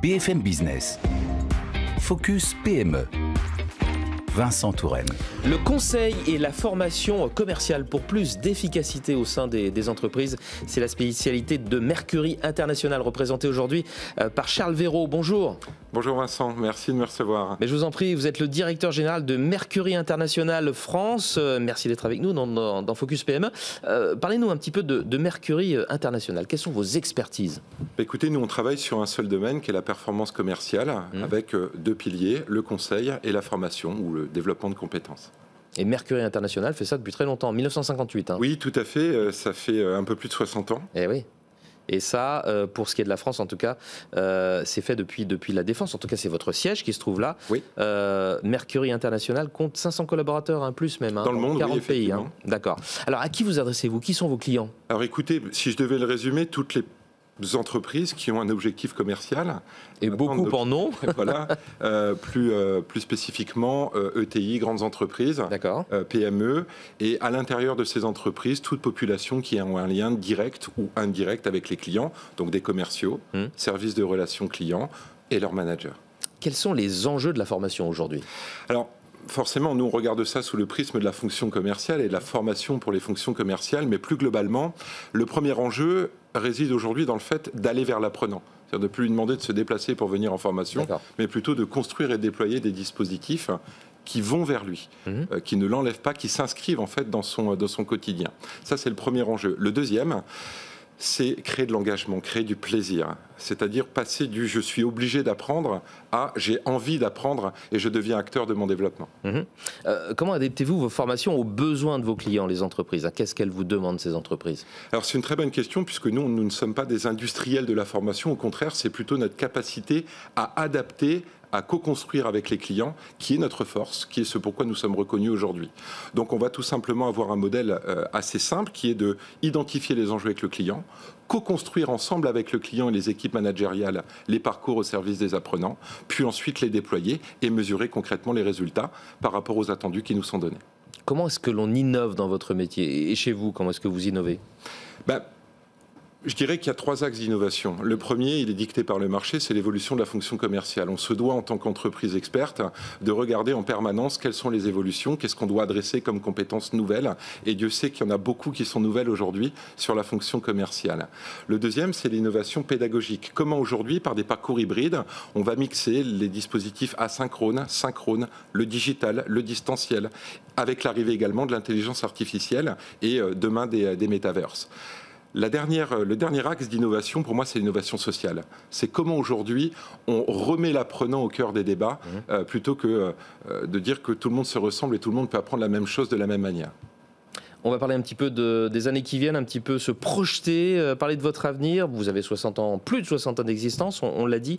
BFM Business. Focus PME. Vincent Touraine. Le conseil et la formation commerciale pour plus d'efficacité au sein des entreprises, c'est la spécialité de Mercury International, représentée aujourd'hui par Charles Véraud. Bonjour. Bonjour Vincent, merci de me recevoir. Mais je vous en prie, vous êtes le directeur général de Mercury International France. Merci d'être avec nous dans Focus PME. Parlez-nous un petit peu de Mercury International. Quelles sont vos expertises? Écoutez, nous on travaille sur un seul domaine qui est la performance commerciale avec deux piliers, le conseil et la formation ou le développement de compétences. Et Mercury International fait ça depuis très longtemps, en 1958. Hein. Oui, tout à fait, ça fait un peu plus de 60 ans. Eh oui. Et ça, pour ce qui est de la France, en tout cas, c'est fait depuis la Défense. En tout cas, c'est votre siège qui se trouve là. Oui. Mercury International compte 500 collaborateurs, plus même. Hein, dans le monde, 40 oui, pays. Hein. D'accord. Alors, à qui vous adressez-vous? Qui sont vos clients? Alors écoutez, si je devais le résumer, toutes les entreprises qui ont un objectif commercial. Et beaucoup en ont. Voilà. Plus spécifiquement, ETI, grandes entreprises, PME. Et à l'intérieur de ces entreprises, toute population qui a un lien direct ou indirect avec les clients, donc des commerciaux, services de relations clients et leurs managers. Quels sont les enjeux de la formation aujourd'hui? Alors, forcément, nous, on regarde ça sous le prisme de la fonction commerciale et de la formation pour les fonctions commerciales, mais plus globalement, le premier enjeu réside aujourd'hui dans le fait d'aller vers l'apprenant. C'est-à-dire de ne plus lui demander de se déplacer pour venir en formation, mais plutôt de construire et déployer des dispositifs qui vont vers lui, qui ne l'enlèvent pas, qui s'inscrivent en fait dans son quotidien. Ça, c'est le premier enjeu. Le deuxième, c'est créer de l'engagement, créer du plaisir. C'est-à-dire passer du « je suis obligé d'apprendre » à « j'ai envie d'apprendre et je deviens acteur de mon développement ». Comment adaptez-vous vos formations aux besoins de vos clients, les entreprises? Qu'est-ce qu'elles vous demandent, ces entreprises? Alors c'est une très bonne question, puisque nous ne sommes pas des industriels de la formation. Au contraire, c'est plutôt notre capacité à adapter, à co-construire avec les clients, qui est notre force, qui est ce pourquoi nous sommes reconnus aujourd'hui. Donc on va tout simplement avoir un modèle assez simple, qui est de identifier les enjeux avec le client, co-construire ensemble avec le client et les équipes managériales les parcours au service des apprenants, puis ensuite les déployer et mesurer concrètement les résultats par rapport aux attendus qui nous sont donnés. Comment est-ce que l'on innove dans votre métier? Et chez vous, comment est-ce que vous innovez? Je dirais qu'il y a trois axes d'innovation. Le premier, il est dicté par le marché, c'est l'évolution de la fonction commerciale. On se doit, en tant qu'entreprise experte, de regarder en permanence quelles sont les évolutions, qu'est-ce qu'on doit adresser comme compétences nouvelles. Et Dieu sait qu'il y en a beaucoup qui sont nouvelles aujourd'hui sur la fonction commerciale. Le deuxième, c'est l'innovation pédagogique. Comment aujourd'hui, par des parcours hybrides, on va mixer les dispositifs asynchrones, synchrones, le digital, le distanciel, avec l'arrivée également de l'intelligence artificielle et demain des métaverses. Le dernier axe d'innovation, pour moi, c'est l'innovation sociale. C'est comment aujourd'hui on remet l'apprenant au cœur des débats, plutôt que de dire que tout le monde se ressemble et tout le monde peut apprendre la même chose de la même manière. On va parler un petit peu des années qui viennent, un petit peu se projeter, parler de votre avenir. Vous avez 60 ans, plus de 60 ans d'existence, on l'a dit.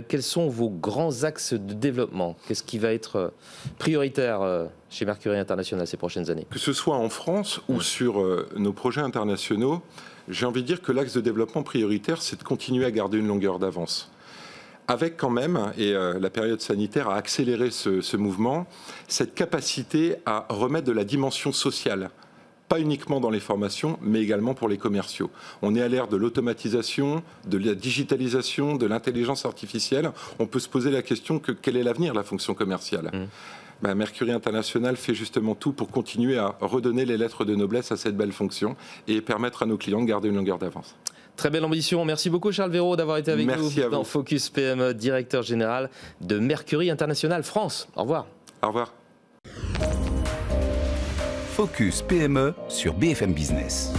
Quels sont vos grands axes de développement? Qu'est-ce qui va être prioritaire chez Mercury International ces prochaines années? Que ce soit en France ou sur nos projets internationaux, j'ai envie de dire que l'axe de développement prioritaire, c'est de continuer à garder une longueur d'avance. Avec quand même, et la période sanitaire a accéléré ce mouvement, cette capacité à remettre de la dimension sociale. Pas uniquement dans les formations, mais également pour les commerciaux. On est à l'ère de l'automatisation, de la digitalisation, de l'intelligence artificielle. On peut se poser la question que quel est l'avenir de la fonction commerciale? Mercury International fait justement tout pour continuer à redonner les lettres de noblesse à cette belle fonction et permettre à nos clients de garder une longueur d'avance. Très belle ambition. Merci beaucoup Charles Véraud d'avoir été avec nous dans Focus PME, directeur général de Mercury International France. Au revoir. Au revoir. Focus PME sur BFM Business.